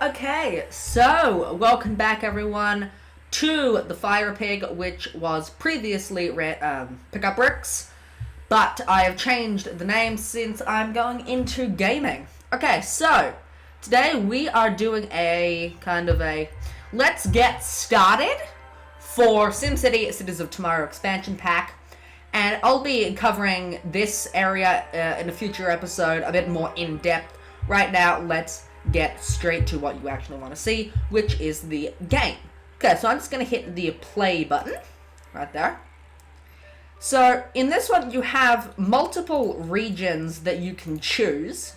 Okay, so welcome back everyone to the Fire Pig, which was previously Pickup Bricks, but I have changed the name since I'm going into gaming. Okay, so today we are doing a kind of a let's get started for SimCity Cities of Tomorrow expansion pack, and I'll be covering this area in a future episode a bit more in depth. Right now, let's get straight to what you actually want to see, which is the game. Okay, so I'm just going to hit the play button right there. So in this one, you have multiple regions that you can choose.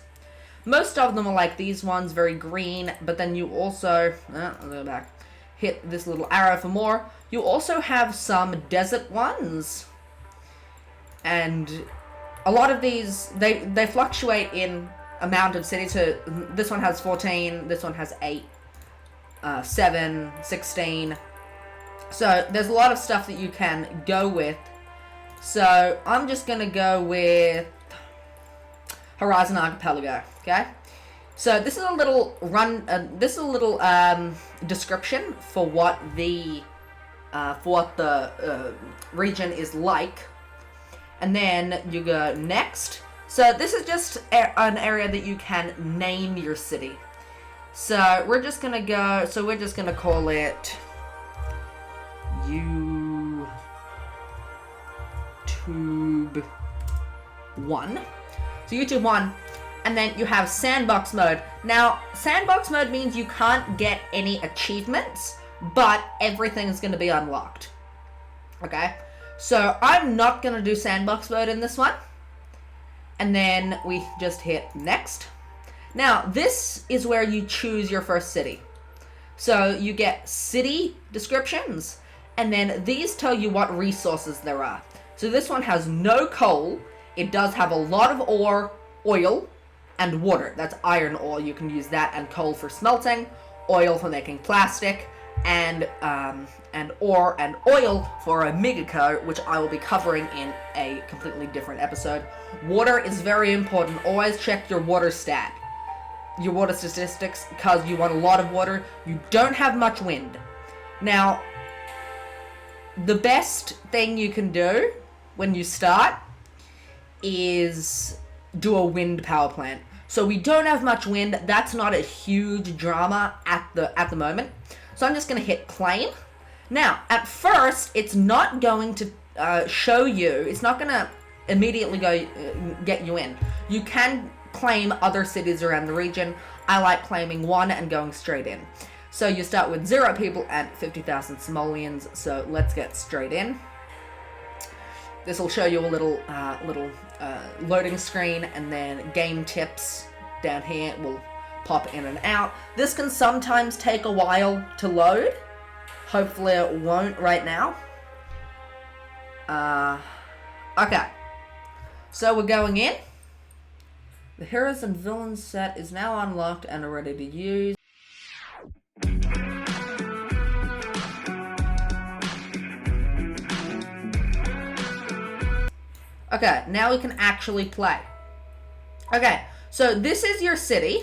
Most of them are like these ones, very green, but then you also, I'll go back, hit this little arrow for more. You also have some desert ones. And a lot of these, they fluctuate in amount of cities. So this one has 14, this one has 8, 7, 16. So there's a lot of stuff that you can go with. So I'm just gonna go with Horizon Archipelago. Okay. So this is a little description for what the region is like, and then you go next. So this is just an area that you can name your city. So we're just gonna call it YouTube 1. So YouTube 1, and then you have sandbox mode. Now, sandbox mode means you can't get any achievements, but everything's gonna be unlocked. Okay? So I'm not gonna do sandbox mode in this one. And then we just hit next. Now, this is where you choose your first city. So you get city descriptions, and then these tell you what resources there are. So this one has no coal. It does have a lot of ore, oil, and water. That's iron ore. You can use that, and coal for smelting, oil for making plastic, and ore and oil for a Megaco, which I will be covering in a completely different episode. Water is very important. Always check your water stat, your water statistics, because you want a lot of water. You don't have much wind. Now, the best thing you can do when you start is do a wind power plant. So we don't have much wind. That's not a huge drama at the moment. So I'm just going to hit claim. Now, at first, it's not going to show you. It's not going to immediately go get you in. You can claim other cities around the region. I like claiming one and going straight in. So you start with 0 people and 50,000 simoleons. So let's get straight in. This will show you a little loading screen, and then game tips down here will pop in and out. This can sometimes take a while to load. Hopefully it won't right now. Okay. So we're going in. The Heroes and Villains set is now unlocked and are ready to use. Okay, now we can actually play. Okay, so this is your city.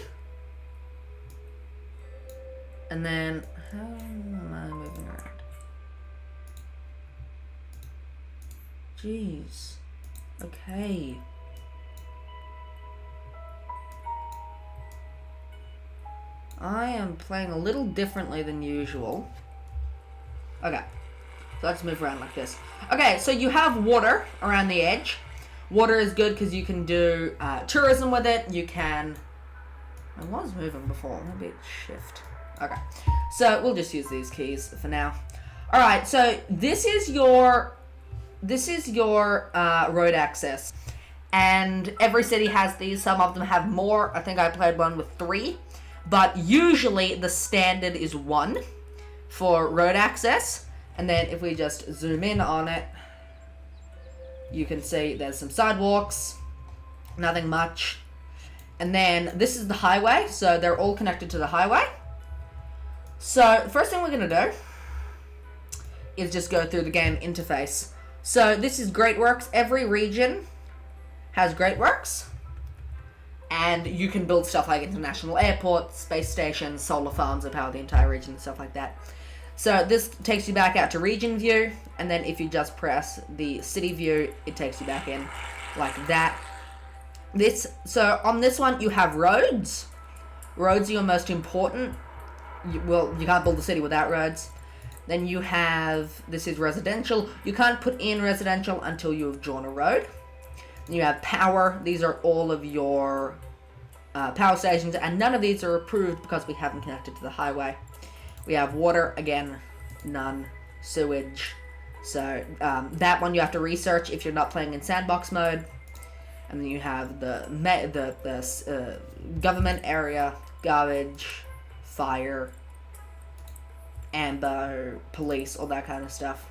And then, how am I moving around? Jeez. Okay. I am playing a little differently than usual. Okay. So let's move around like this. Okay, so you have water around the edge. Water is good because you can do tourism with it. You can... I was moving before. Maybe shift. Okay. So we'll just use these keys for now. Alright, so this is your road access. And every city has these. Some of them have more. I think I played one with 3. But usually the standard is 1 for road access. And then if we just zoom in on it, you can see there's some sidewalks, nothing much. And then this is the highway, so they're all connected to the highway. So first thing we're gonna do is just go through the game interface. So this is Great Works. Every region has Great Works. And you can build stuff like international airports, space stations, solar farms that power the entire region and stuff like that. So this takes you back out to region view, and then if you just press the city view, it takes you back in like that. So on this one, you have roads. Roads are your most important. You can't build a city without roads. Then you have, this is residential. You can't put in residential until you have drawn a road. Then you have power. These are all of your power stations, and none of these are approved because we haven't connected to the highway. We have water, again, none. Sewage. So that one you have to research if you're not playing in sandbox mode. And then you have the government area, garbage, fire, amber, police, all that kind of stuff.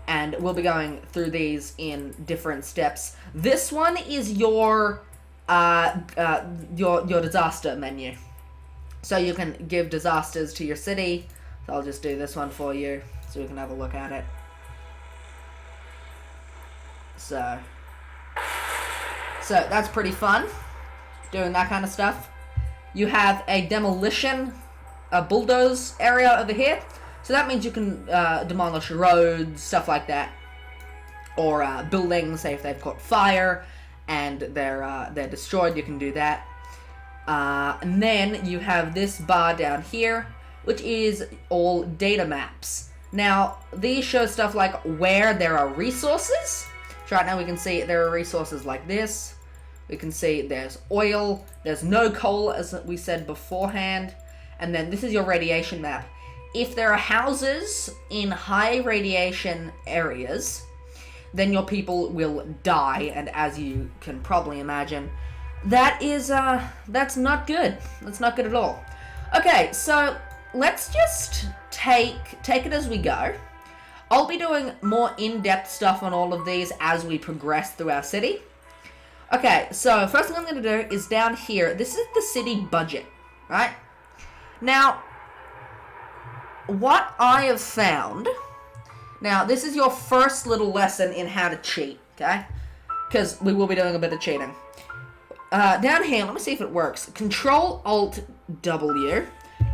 And we'll be going through these in different steps. This one is your disaster menu. So you can give disasters to your city. So I'll just do this one for you so we can have a look at it. So that's pretty fun, doing that kind of stuff. You have a demolition, a bulldoze area over here. So that means you can demolish roads, stuff like that. Or buildings, say if they've caught fire and they're destroyed, you can do that. And then you have this bar down here, which is all data maps. Now, these show stuff like where there are resources. So right now we can see there are resources like this. We can see there's oil, there's no coal, as we said beforehand. And then this is your radiation map. If there are houses in high radiation areas, then your people will die. And as you can probably imagine, that's not good. That's not good at all. Okay, so let's just take it as we go. I'll be doing more in-depth stuff on all of these as we progress through our city. Okay, so first thing I'm going to do is down here. This is the city budget, right? Now, what I have found... Now, this is your first little lesson in how to cheat, okay? Because we will be doing a bit of cheating. Down here, let me see if it works. Control-Alt-W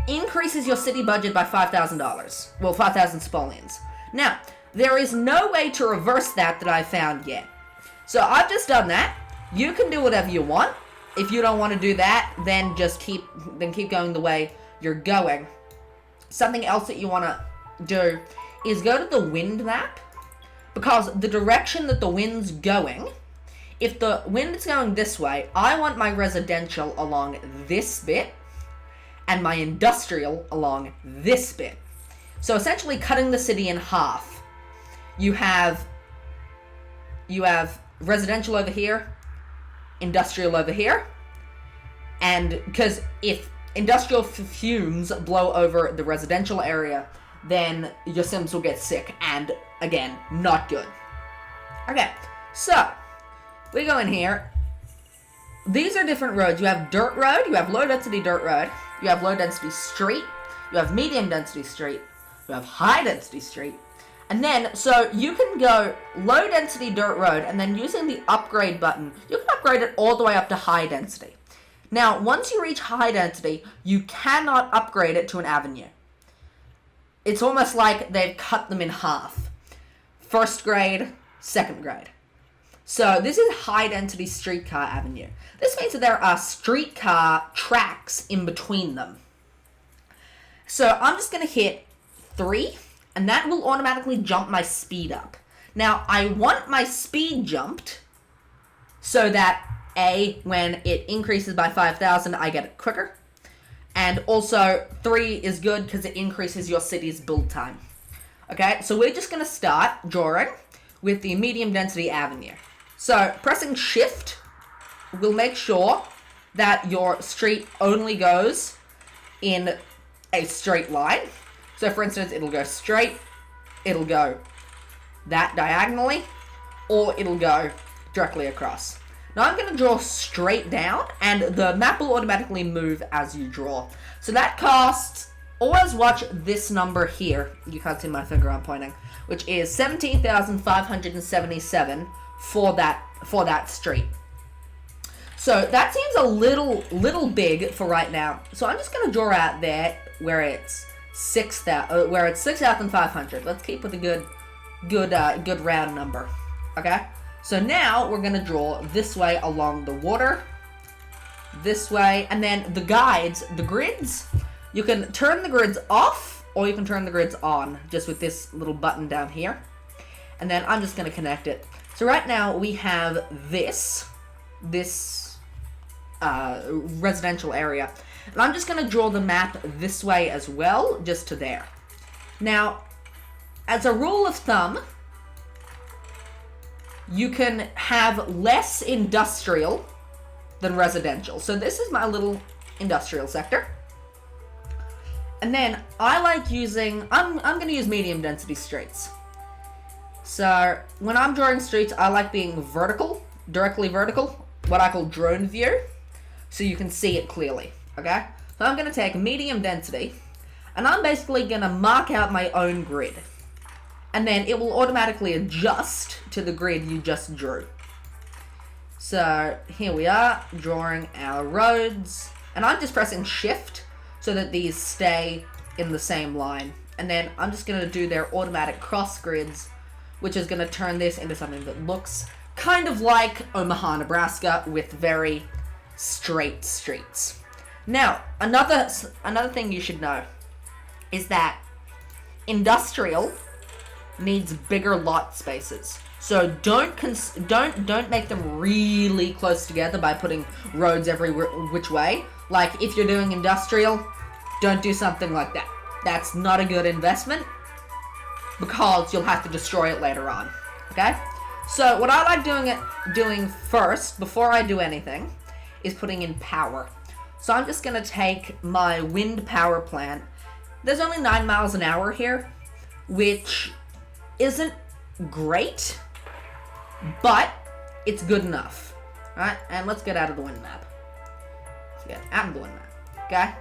increases your city budget by $5,000. Well, 5,000 spolians. Now, there is no way to reverse that I found yet. So I've just done that. You can do whatever you want. If you don't want to do that, then just keep going the way you're going. Something else that you want to do is go to the wind map, because the direction that the wind's going, if the wind is going this way, I want my residential along this bit and my industrial along this bit. So essentially cutting the city in half. You have residential over here, industrial over here, and because if industrial fumes blow over the residential area, then your Sims will get sick, and again, not good. Okay, so we go in here. These are different roads. You have dirt road, you have low density dirt road, you have low density street, you have medium density street, you have high density street, and then, so you can go low density dirt road, and then using the upgrade button, you can upgrade it all the way up to high density. Now, once you reach high density, you cannot upgrade it to an avenue. It's almost like they've cut them in half. First grade, second grade. So this is high density streetcar avenue. This means that there are streetcar tracks in between them. So I'm just going to hit 3, and that will automatically jump my speed up. Now, I want my speed jumped so that when it increases by 5,000, I get it quicker. And also, 3 is good because it increases your city's build time. Okay, so we're just going to start drawing with the medium density avenue. So, pressing shift will make sure that your street only goes in a straight line. So, for instance, it'll go straight, it'll go that diagonally, or it'll go directly across. Now I'm going to draw straight down, and the map will automatically move as you draw. So that costs, always watch this number here, you can't see my finger I'm pointing, which is 17,577 for that street. So that seems a little big for right now. So I'm just gonna draw out there where it's 6,500. Let's keep with a good round number. Okay. So now we're gonna draw this way along the water. This way, and then the grids. You can turn the grids off, or you can turn the grids on, just with this little button down here. And then I'm just gonna connect it. So right now we have this residential area. And I'm just going to draw the map this way as well, just to there. Now, as a rule of thumb, you can have less industrial than residential. So this is my little industrial sector. And then I like using, I'm going to use medium density streets. So when I'm drawing streets, I like being vertical, directly vertical, what I call drone view, so you can see it clearly, okay? So I'm going to take medium density, and I'm basically going to mark out my own grid. And then it will automatically adjust to the grid you just drew. So here we are, drawing our roads, and I'm just pressing shift so that these stay in the same line. And then I'm just going to do their automatic cross grids, which is going to turn this into something that looks kind of like Omaha, Nebraska, with very straight streets. Now, another thing you should know is that industrial needs bigger lot spaces. So don't make them really close together by putting roads every which way. Like if you're doing industrial, don't do something like that. That's not a good investment, because you'll have to destroy it later on. Okay? So what I like doing first, before I do anything, is putting in power. So I'm just gonna take my wind power plant. There's only 9 miles an hour here, which isn't great, but it's good enough. Alright, and let's get out of the wind map. Let's get out of the wind map. Okay?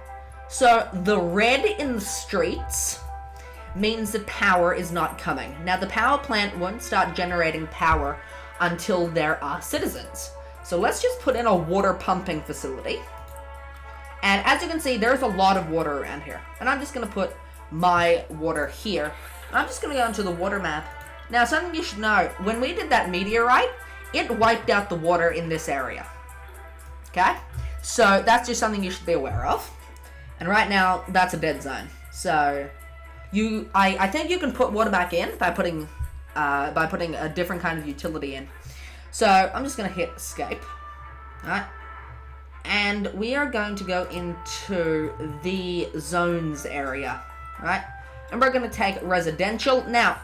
So the red in the streets means that power is not coming. Now the power plant won't start generating power until there are citizens. So let's just put in a water pumping facility. And as you can see, there's a lot of water around here. And I'm just gonna put my water here. And I'm just gonna go into the water map. Now something you should know, when we did that meteorite, it wiped out the water in this area. Okay? So that's just something you should be aware of. And right now, that's a dead zone. So I think you can put water back in by putting a different kind of utility in. So I'm just gonna hit escape. Alright. And we are going to go into the zones area. Right? And we're gonna take residential. Now,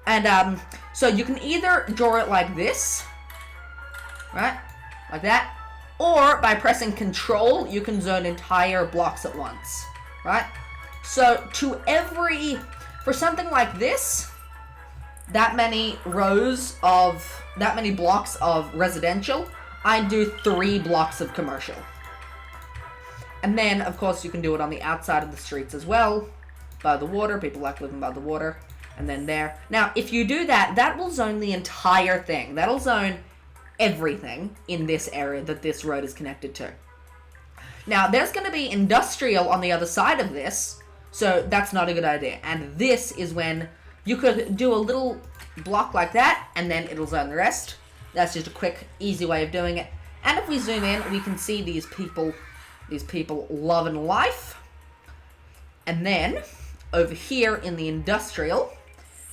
and so you can either draw it like this, right? Like that. Or by pressing Control, you can zone entire blocks at once, right? So for something like this, that many blocks of residential, I do 3 blocks of commercial. And then, of course, you can do it on the outside of the streets as well, by the water. People like living by the water. And then there. Now, if you do that, that will zone the entire thing. That'll zone everything in this area that this road is connected to. Now, there's going to be industrial on the other side of this, so that's not a good idea. And this is when you could do a little block like that, and then it'll zone the rest. That's just a quick, easy way of doing it. And if we zoom in, we can see these people loving life. And then, over here in the industrial,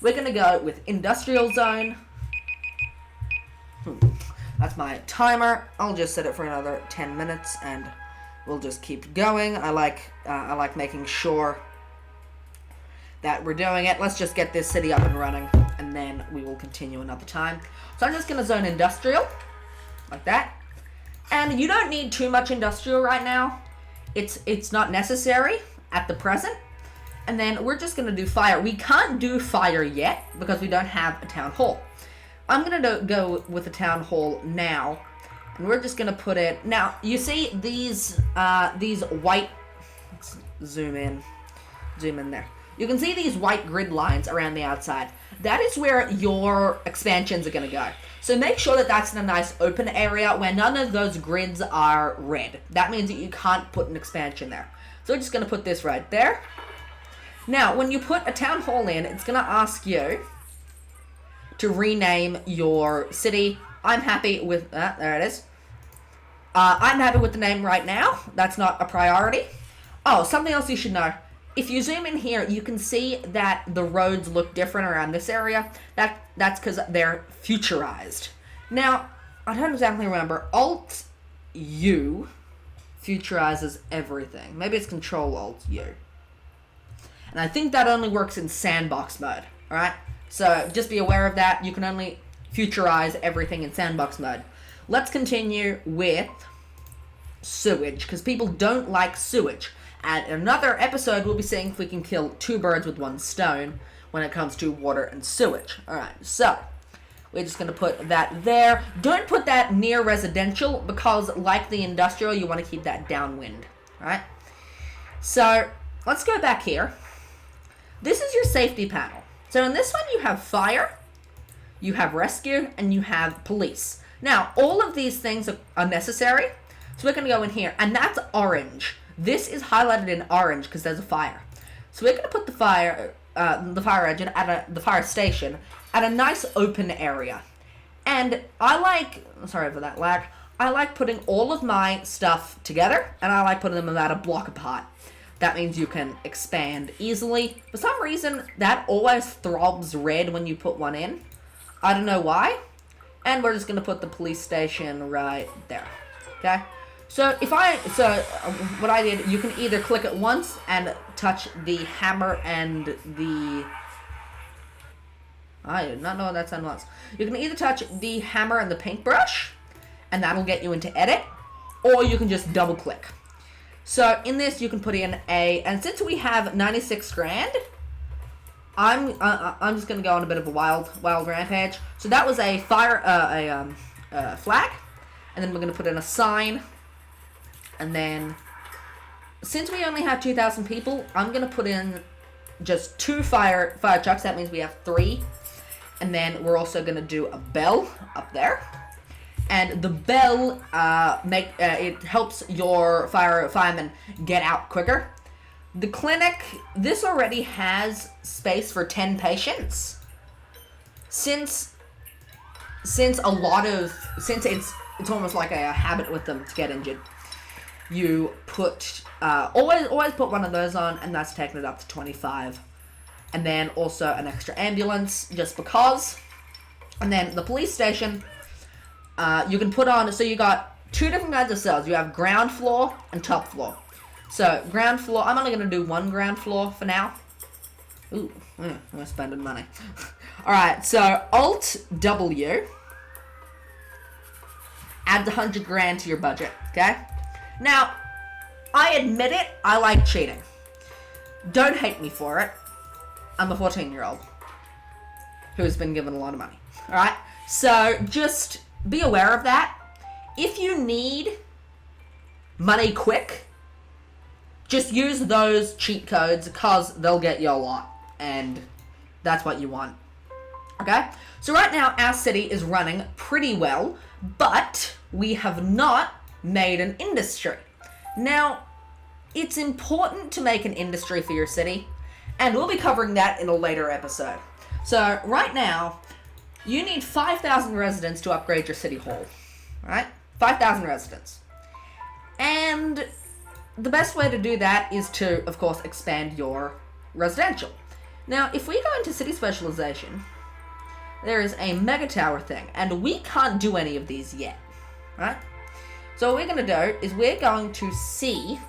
we're going to go with industrial zone. That's my timer. I'll just set it for another 10 minutes and we'll just keep going. I like making sure that we're doing it. Let's just get this city up and running and then we will continue another time. So I'm just going to zone industrial like that. And you don't need too much industrial right now. It's not necessary at the present. And then we're just going to do fire. We can't do fire yet because we don't have a town hall. I'm going to go with the town hall now. And we're just going to put it... Now, you see these white... Let's zoom in there. you can see these white grid lines around the outside. That is where your expansions are going to go. So make sure that that's in a nice open area where none of those grids are red. That means that you can't put an expansion there. So we're just going to put this right there. Now, when you put a town hall in, it's going to ask you to rename your city. I'm happy with that. There it is. I'm happy with the name right now. That's not a priority. Oh, something else you should know. If you zoom in here, you can see that the roads look different around this area. That's because they're futurized. Now, I don't exactly remember. Alt-U futurizes everything. Maybe it's Control-Alt-U. And I think that only works in sandbox mode. Alright? So, just be aware of that. You can only futurize everything in sandbox mode. Let's continue with sewage, because people don't like sewage. And in another episode, we'll be seeing if we can kill 2 birds with 1 stone when it comes to water and sewage. Alright, so we're just going to put that there. Don't put that near residential because, like the industrial, you want to keep that downwind. Alright? So, let's go back here. This is your safety panel. So in this one, you have fire, you have rescue, and you have police. Now, all of these things are necessary. So we're going to go in here, and that's orange. This is highlighted in orange because there's a fire. So we're going to put the fire engine at the fire station at a nice open area. And I like, sorry for that lag, I like putting all of my stuff together, and I like putting them about a block apart. That means you can expand easily. For some reason, that always throbs red when you put one in. I don't know why. And we're just going to put the police station right there. Okay? So what I did, you can either click it once and touch the hammer and the... I did not know that sound was. You can either touch the hammer and the paintbrush, and that'll get you into edit, or you can just double click. So in this, you can put in and since we have 96 grand, I'm just gonna go on a bit of a wild rampage. So that was a flag, and then we're gonna put in a sign. And then, since we only have 2,000 people, I'm going to put in just 2 fire trucks. That means we have 3. And then we're also going to do a bell up there. And the bell, it helps your firemen get out quicker. The clinic, this already has space for 10 patients. Since it's almost like a habit with them to get injured. You put, always put one of those on, and that's taking it up to 25. And then also an extra ambulance, just because. And then the police station, you can put on, so you got 2 different kinds of cells. You have ground floor and top floor. So, ground floor, I'm only going to do 1 ground floor for now. Ooh, I'm spending money. Alright, so Alt-W adds 100 grand to your budget, okay? Now, I admit it, I like cheating. Don't hate me for it. I'm a 14-year-old who's been given a lot of money. Alright? So, just be aware of that. If you need money quick, just use those cheat codes because they'll get you a lot. And that's what you want. Okay? So right now, our city is running pretty well, but we have not made an industry. Now, it's important to make an industry for your city, and we'll be covering that in a later episode. So, right now, you need 5,000 residents to upgrade your city hall. Right? 5,000 residents. And the best way to do that is to, of course, expand your residential. Now, if we go into city specialization, there is a mega tower thing, and we can't do any of these yet. Right? So what we're going to do is we're going to see,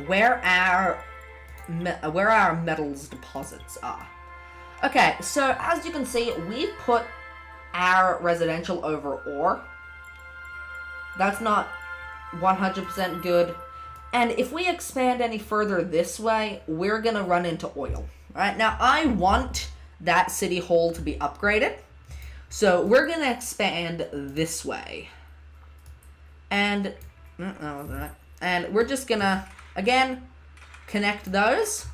where our metals deposits are. Okay, so as you can see, we've put our residential over ore. That's not 100% good. And if we expand any further this way, we're going to run into oil. Right? Now, I want that city hall to be upgraded. So we're going to expand this way. And we're just going to, again, connect those.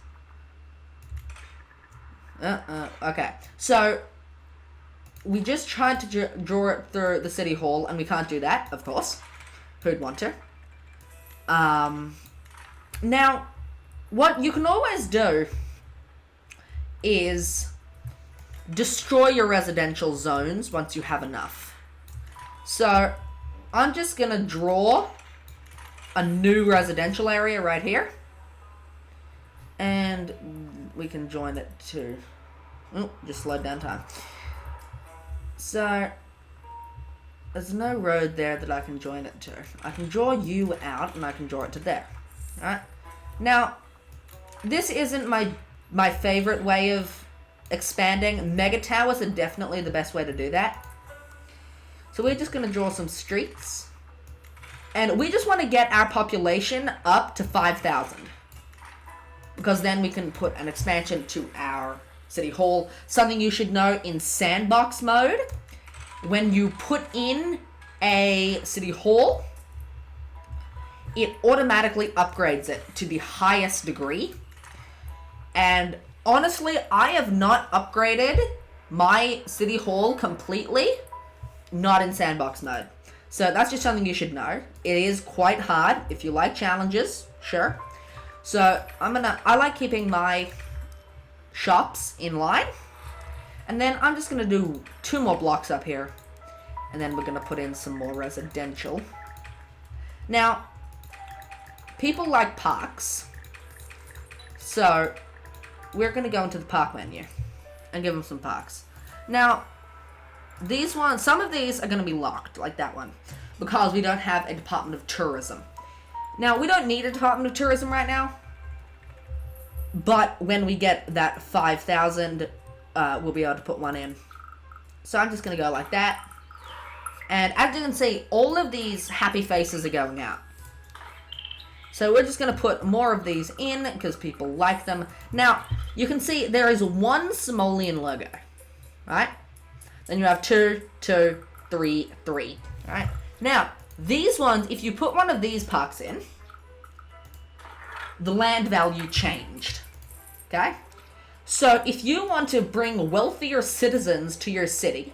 Okay, so we just tried to draw it through the city hall, and we can't do that, of course. Who'd want to? Now, what you can always do is destroy your residential zones once you have enough. So, I'm just going to draw a new residential area right here. And we can join it to... Oh, just slowed down time. So, there's no road there that I can join it to. I can draw you out, and I can draw it to there. Alright? Now, this isn't my favorite way of expanding. Mega towers are definitely the best way to do that. So we're just going to draw some streets. And we just want to get our population up to 5,000. Because then we can put an expansion to our city hall. Something you should know in sandbox mode, when you put in a city hall, it automatically upgrades it to the highest degree. And honestly, I have not upgraded my city hall completely, not in sandbox mode. So that's just something you should know. It is quite hard if you like challenges, sure. So I like keeping my shops in line. And then I'm just gonna do 2 more blocks up here. And then we're gonna put in some more residential. Now, people like parks. So we're gonna go into the park menu and give them some parks. Now, these ones, some of these are going to be locked, like that one, because we don't have a Department of Tourism. Now, we don't need a Department of Tourism right now, but when we get that 5,000, we'll be able to put one in. So I'm just going to go like that. And as you can see, all of these happy faces are going out. So we're just going to put more of these in because people like them. Now, you can see there is one simoleon logo, right? Then you have 2, 2, 3, 3. Alright. Now, these ones, if you put one of these parks in, the land value changed. Okay? So, if you want to bring wealthier citizens to your city,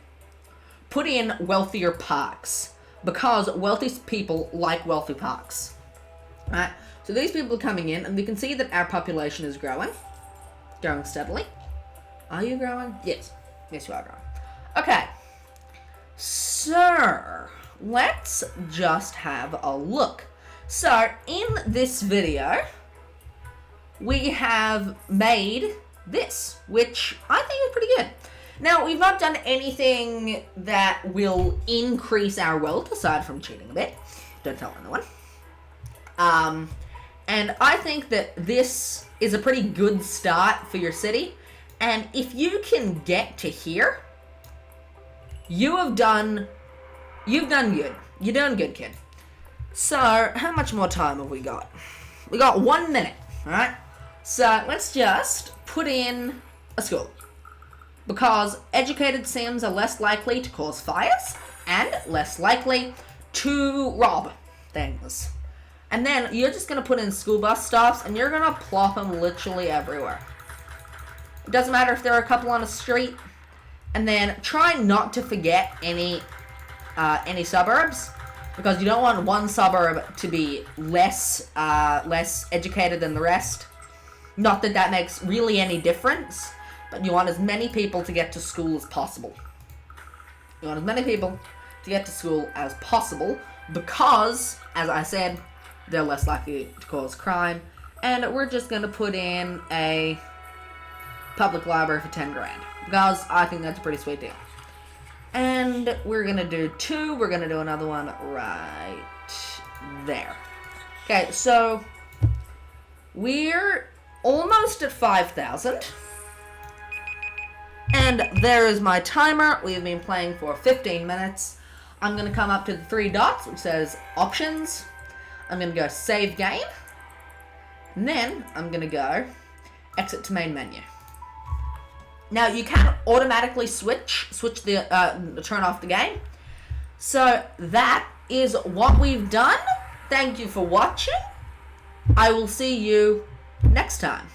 put in wealthier parks. Because wealthy people like wealthy parks. Alright? So, these people are coming in, and we can see that our population is growing. Growing steadily. Are you growing? Yes. Yes, you are growing. Okay, so let's just have a look. So in this video, we have made this, which I think is pretty good. Now, we've not done anything that will increase our wealth, aside from cheating a bit. Don't tell anyone. And I think that this is a pretty good start for your city. And if you can get to here, you've done good. You're doing good, kid. So, how much more time have we got? We got 1 minute, alright? So, let's just put in a school. Because educated Sims are less likely to cause fires and less likely to rob things. And then you're just going to put in school bus stops and you're going to plop them literally everywhere. It doesn't matter if there are a couple on a street. And then try not to forget any suburbs, because you don't want one suburb to be less educated than the rest. Not that that makes really any difference, but you want as many people to get to school as possible. You want as many people to get to school as possible, because, as I said, they're less likely to cause crime. And we're just going to put in a public library for 10 grand. Because I think that's a pretty sweet deal. And we're going to do 2. We're going to do another one right there. Okay, so we're almost at 5,000. And there is my timer. We've been playing for 15 minutes. I'm going to come up to the 3 dots, which says Options. I'm going to go Save Game. And then I'm going to go Exit to Main Menu. Now, you can automatically switch the, turn off the game. So, that is what we've done. Thank you for watching. I will see you next time.